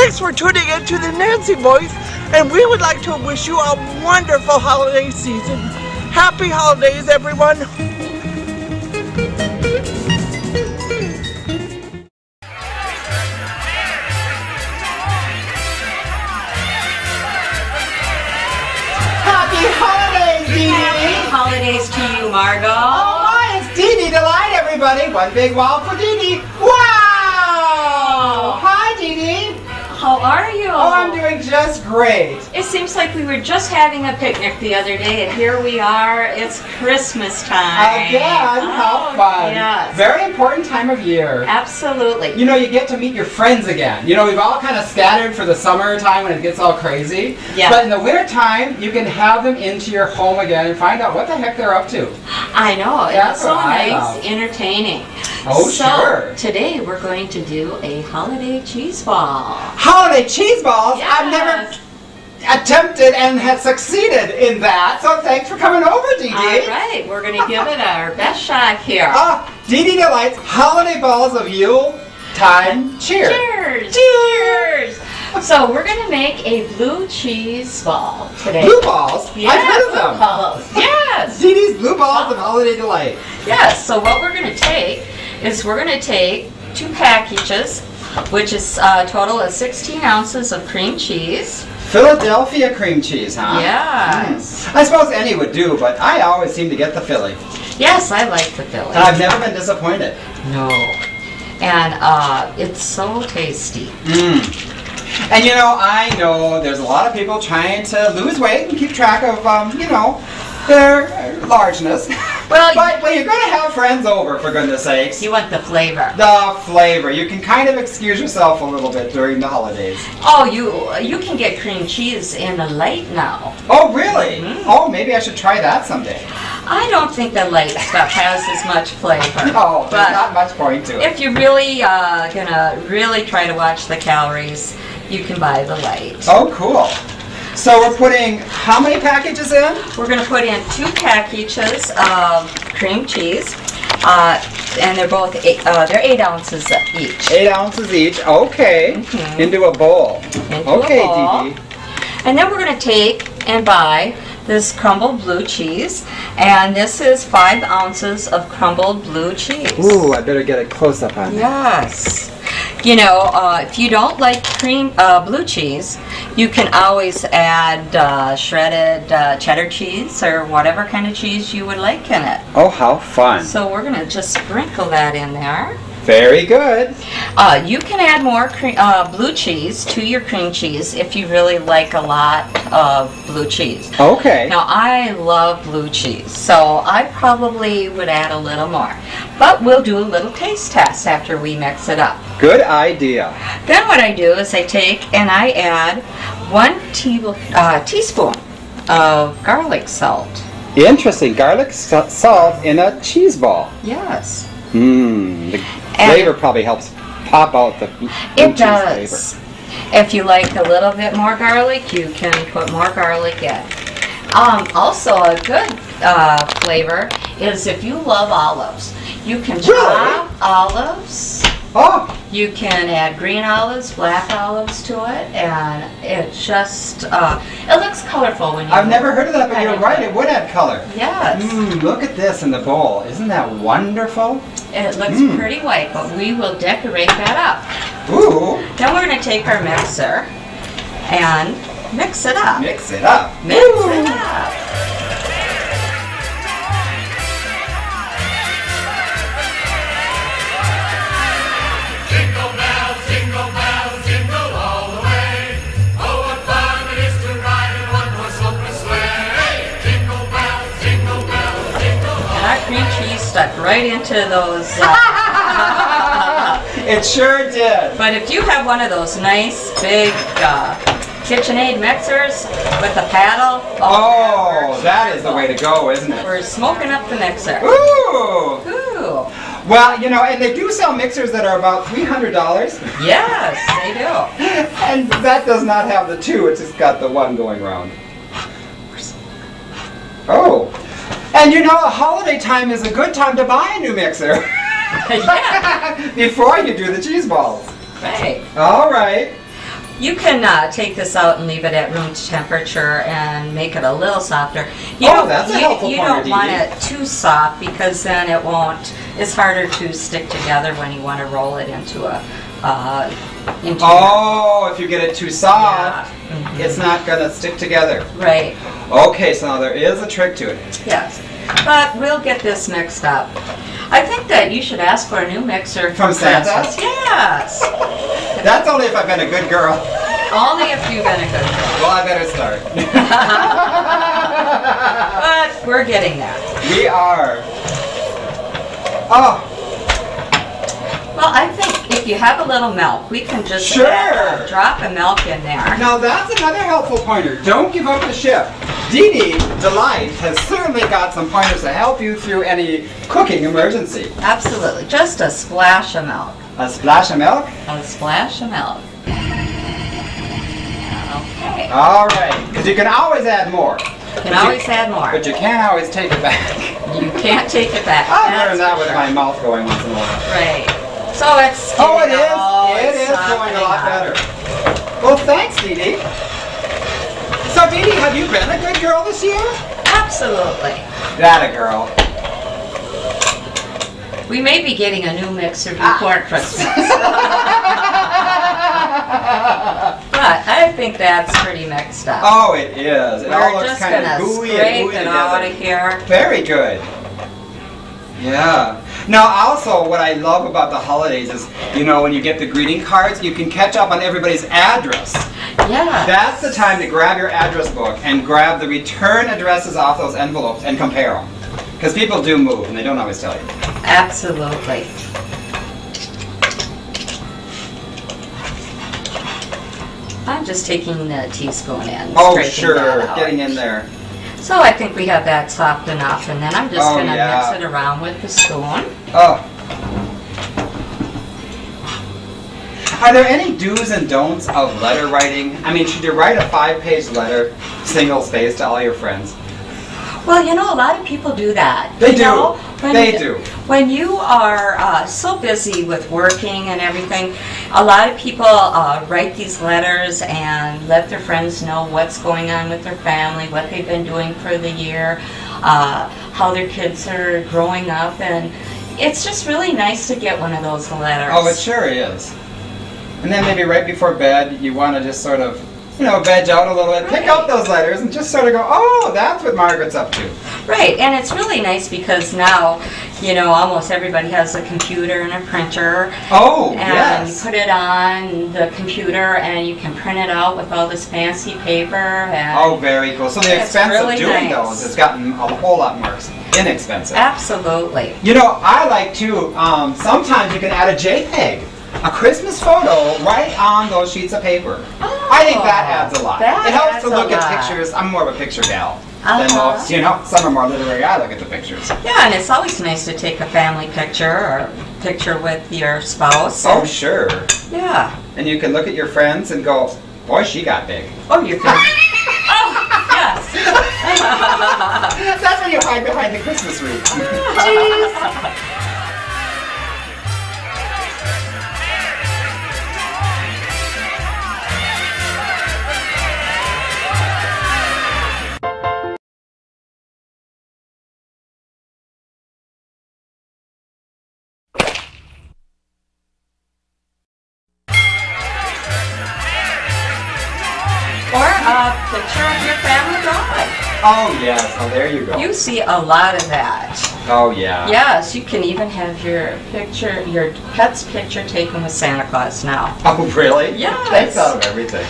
Thanks for tuning in to the Nancy Voice, and we would like to wish you a wonderful holiday season. Happy holidays, everyone. Happy holidays, Dee Dee! Happy holidays to you, Margo. Oh my, it's Dee Dee Delight, everybody! One big wow for Dee Dee! Wow! Hi, Dee Dee! How are you? Oh, I'm doing just great. It seems like we were just having a picnic the other day, and here we are. It's Christmas time. Again, how fun. Yes. Very important time of year. Absolutely. You know, you get to meet your friends again. You know, we've all kind of scattered for the summertime when it gets all crazy. Yeah. But in the winter time, you can have them into your home again and find out what the heck they're up to. I know. That's It's so what I nice, love. entertaining. Oh, so, sure. Today we're going to do a holiday cheese ball. Holiday cheese balls? Yes. I've never attempted and had succeeded in that, so thanks for coming over, Dee Dee. All right, we're going to give it our best shot here. Dee Dee Delight's holiday balls of Yule time cheer. Cheers! Cheers! So we're going to make a blue cheese ball today. Blue balls? Yes, I've heard of blue them. balls. Yes! Dee Dee's blue balls of Holiday Delight. Yes, so what we're going to take is we're going to take 2 packages, which is a total of 16 ounces of cream cheese. Philadelphia cream cheese, huh? Yes. I suppose any would do, but I always seem to get the Philly. Yes, I like the Philly. And I've never been disappointed. No. And it's so tasty. And you know, I know there's a lot of people trying to lose weight and keep track of, you know, their largeness. Well, but when you're going to have friends over, for goodness sakes. you want the flavor. The flavor. You can kind of excuse yourself a little bit during the holidays. Oh, you can get cream cheese in the light now. Oh, really? Oh, maybe I should try that someday. I don't think the light stuff has as much flavor. No, there's but not much point to it. if you're really gonna really try to watch the calories, you can buy the light. Oh, cool. So we're putting how many packages in? We're going to put in 2 packages of cream cheese, and they're both they're 8 ounces each. 8 ounces each. Okay. Into a bowl. Into Okay, a bowl. Dee Dee. And then we're going to take and buy this crumbled blue cheese, and this is 5 ounces of crumbled blue cheese. Ooh, I better get a close up on that. Yes. You know, if you don't like blue cheese, you can always add shredded cheddar cheese or whatever kind of cheese you would like in it. Oh, how fun. So we're going to just sprinkle that in there. Very good. You can add more blue cheese to your cream cheese if you really like a lot of blue cheese. Okay. Now, I love blue cheese, so I probably would add a little more. But we'll do a little taste test after we mix it up. Good idea. Then what I do is I take and I add 1 teaspoon of garlic salt. Interesting. Garlic salt in a cheese ball. Yes. The flavor probably helps pop out the blue It cheese does. flavor. If you like a little bit more garlic, you can put more garlic in. Also, a good flavor is if you love olives. You can chop olives. Oh. You can add green olives, black olives to it, and it just, it looks colorful when you... I've never heard of that, but you're right, it would add color. Yes. Look at this in the bowl. Isn't that wonderful? It looks pretty white, but we will decorate that up. Ooh. Then we're going to take our mixer and mix it up. Mix it up. Mix it up. Jingle bells, jingle all the way. Oh, what fun it is to ride in one-horse open sleigh. Jingle bells, jingle bells, jingle all the way. And our cream cheese stuck right into those. It sure did. But if you have one of those nice big KitchenAid mixers with a paddle, Oh, that is the way to go, isn't it? we're smoking up the mixer. Ooh. Ooh. Well, you know, and they do sell mixers that are about $300. Yes, they do. And that does not have the 2, it's just got the 1 going around. Oh. And you know, a holiday time is a good time to buy a new mixer. Yeah. Before you do the cheese balls. Right. All right. You can take this out and leave it at room temperature and make it a little softer. That's a helpful You pointer, don't Dee want Dee. it too soft because then it won't. It's harder to stick together when you want to roll it into a. If you get it too soft, it's not gonna stick together. Right. Okay, so now there is a trick to it. Yes. But we'll get this mixed up. I think that you should ask for a new mixer From Santa? Christmas. Yes. That's only if I've been a good girl. Only if you've been a good girl. Well, I better start. But we're getting there. We are. Oh, Well, I think if you have a little milk, we can just Sure. add a drop of milk in there. now that's another helpful pointer. Don't give up the ship. Dee Dee, Delight, has certainly got some pointers to help you through any cooking emergency. Absolutely. Just a splash of milk. A splash of milk? A splash of milk. Okay. All right, because you can always add more. You can always add more. But you can't always take it back. You can't take it back. I That's learned that for with sure. my mouth going once in a while. Right. So it's Oh, it getting is. all It is going a softening lot up. better. Well, thanks, Dee Dee. So, Dee Dee, have you been a good girl this year? Absolutely. That a girl. We may be getting a new mixer before Christmas. But I think that's pretty mixed up. Oh, it is. It all We're looks just kind of gonna gooey and scrape gooey it out together. of here. Very good. Yeah. Now, also, what I love about the holidays is, when you get the greeting cards, you can catch up on everybody's address. Yeah. That's the time to grab your address book and grab the return addresses off those envelopes and compare them. Because people do move and they don't always tell you. Absolutely. I'm just taking the teaspoon in. Oh, scraping sure. that out. Getting in there. So I think we have that soft enough, and then I'm just Oh, going to yeah. mix it around with the spoon. Oh. Are there any do's and don'ts of letter writing? I mean, should you write a 5-page letter, single-spaced, to all your friends? Well, a lot of people do that. They You do. know, when They you- do. When you are so busy with working and everything, a lot of people write these letters and let their friends know what's going on with their family, what they've been doing for the year, how their kids are growing up, and it's just really nice to get one of those letters. Oh, it sure is. And then maybe right before bed, you want to just sort of, veg out a little bit, pick up those letters and just sort of go, oh, that's what Margaret's up to. Right, and it's really nice because now, almost everybody has a computer and a printer. Oh, And yes. you put it on the computer and you can print it out with all this fancy paper. And Oh, very cool. So the It's expense really of doing nice. those has gotten a whole lot more inexpensive. Absolutely. I like to, sometimes you can add a JPEG, a Christmas photo, right on those sheets of paper. I think that adds a lot. That It helps adds to look a at lot. pictures. I'm more of a picture gal than Uh-huh. most. Some are more literary. I look at the pictures. Yeah, and it's always nice to take a family picture or picture with your spouse. Oh, sure. Yeah. And you can look at your friends and go, boy, she got big. Oh, you can. Oh, yes. That's when you hide behind the Christmas wreath. Or a picture of your family dog. Oh, yes. Oh, there you go. You see a lot of that. Oh, yeah. Yes, you can even have your pet's picture taken with Santa Claus now. Oh, really? Yes. They thought of everything.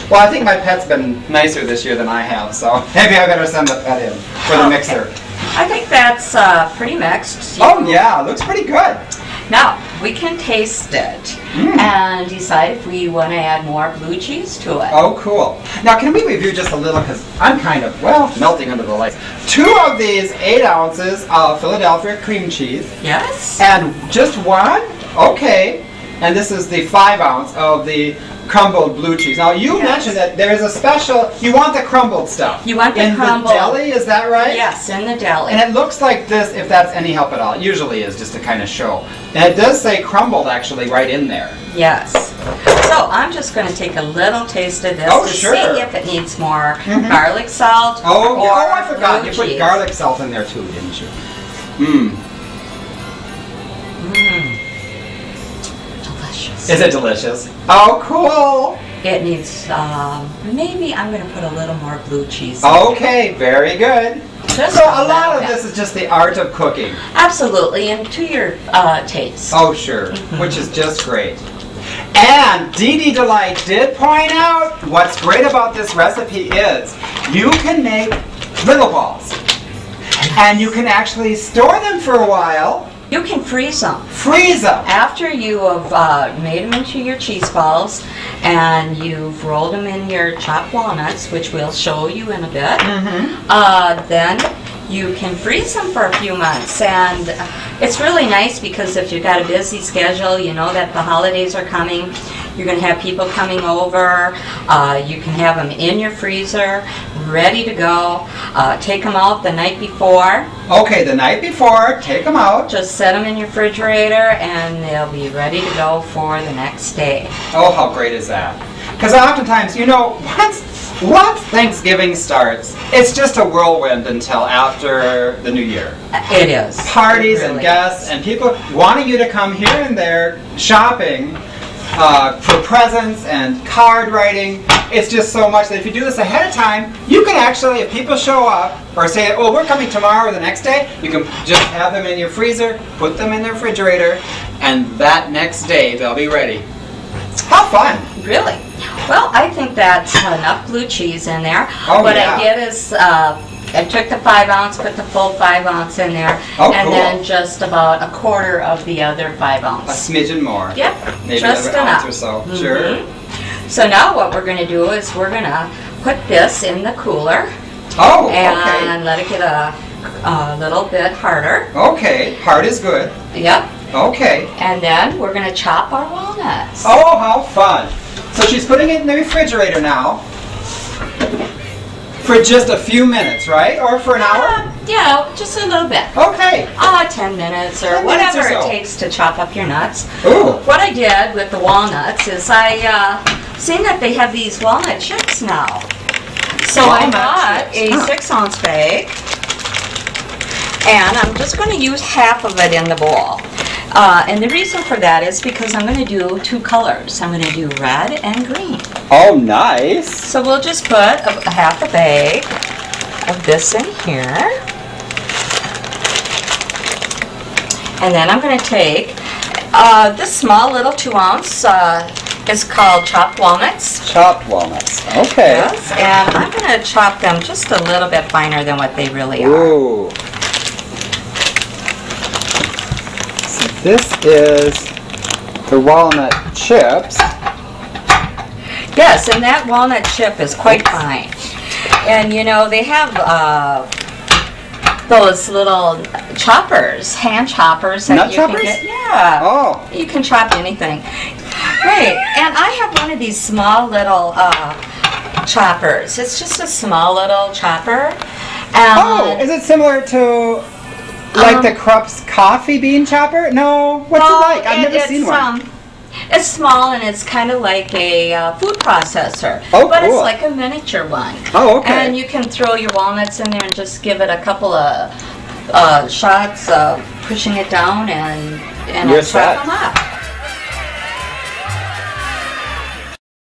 Well, I think my pet's been nicer this year than I have, so maybe I better send the pet in for the Okay. mixer. I think that's pretty mixed. Oh, yeah. Looks pretty good. Now, we can taste it and decide if we want to add more blue cheese to it. Oh, cool. Now, can we review just a little, because I'm kind of, melting under the lights. 2 of these 8 ounces of Philadelphia cream cheese, Yes? and just 1? Okay. And this is the 5 ounce of the crumbled blue cheese. Now, you Yes. mentioned that there is a special, you want the crumbled stuff. You want the in crumbled. the deli, is that right? Yes, in the deli. And it looks like this, if that's any help at all. It usually is, just to kind of show. And it does say crumbled, actually, right in there. Yes. So I'm just going to take a little taste of this Oh, to sure. see if it needs more garlic salt. Oh, or yeah. Oh, I forgot. blue You put cheese. garlic salt in there too, didn't you? Mmm. Delicious. Is it delicious? Oh, cool. It needs, maybe I'm going to put a little more blue cheese. Okay, very good. Just So a a lot little of bit. this is just the art of cooking. Absolutely, and to your taste. Oh, sure. Which is just great. And Dee Dee Delight did point out what's great about this recipe is you can make little balls. And you can actually store them for a while. You can freeze them. Freeze them. After you have made them into your cheese balls and you've rolled them in your chopped walnuts, which we'll show you in a bit, then you can freeze them for a few months. And it's really nice because if you've got a busy schedule, you know that the holidays are coming, you're going to have people coming over, you can have them in your freezer, ready to go. Take them out the night before. Okay, the night before, take them out. Just set them in your refrigerator and they'll be ready to go for the next day. Oh, how great is that? Because oftentimes, you know, once Thanksgiving starts, it's just a whirlwind until after the New Year. It is. Parties It and really guests is. and people wanting you to come here and there shopping for presents and card writing. It's just so much that if you do this ahead of time, you can actually, if people show up or say, oh, we're coming tomorrow or the next day, you can just have them in your freezer, put them in the refrigerator, and that next day they'll be ready. How fun! Really? Well, I think that's enough blue cheese in there. Oh, what yeah. I did is I took the 5 ounce, put the full 5 ounce in there, Oh, and cool. then just about a quarter of the other 5 A ounce. smidgen more. Yep, Maybe just another enough. ounce or so. Sure. So now what we're going to do is we're going to put this in the cooler Oh, and let it get a little bit harder. okay. Okay, hard is good. Yep. Okay. And then we're going to chop our walnuts. Oh, how fun. So she's putting it in the refrigerator now for just a few minutes, right? Or for an hour? Yeah, just a little bit. Okay. 10 minutes or 10 minutes whatever or so. it takes to chop up your nuts. Ooh. What I did with the walnuts is I seen that they have these walnut chips now. So I Walnut bought chips. a 6 ounce bag and I'm just going to use half of it in the bowl. And the reason for that is because I'm going to do 2 colors. I'm going to do red and green. Oh, nice. So we'll just put a half a bag of this in here. And then I'm going to take this small little 2 ounce, it's called chopped walnuts. Chopped walnuts. Okay. Yes, and I'm going to chop them just a little bit finer than what they really are. Ooh. So this is the walnut chips. Yes, and that walnut chip is quite fine. And you know, they have those little choppers, hand choppers that Nut you choppers? can get. Yeah. Oh. You can chop anything. Great. And I have one of these small little choppers. It's just a small little chopper. Oh, is it similar to like the Krupp's coffee bean chopper? No. What's it like? I've never seen one. It's small and it's kind of like a food processor. Oh, but cool. it's like a miniature one. Oh, okay. And you can throw your walnuts in there and just give it a couple of shots, pushing it down and You're chop set. them up.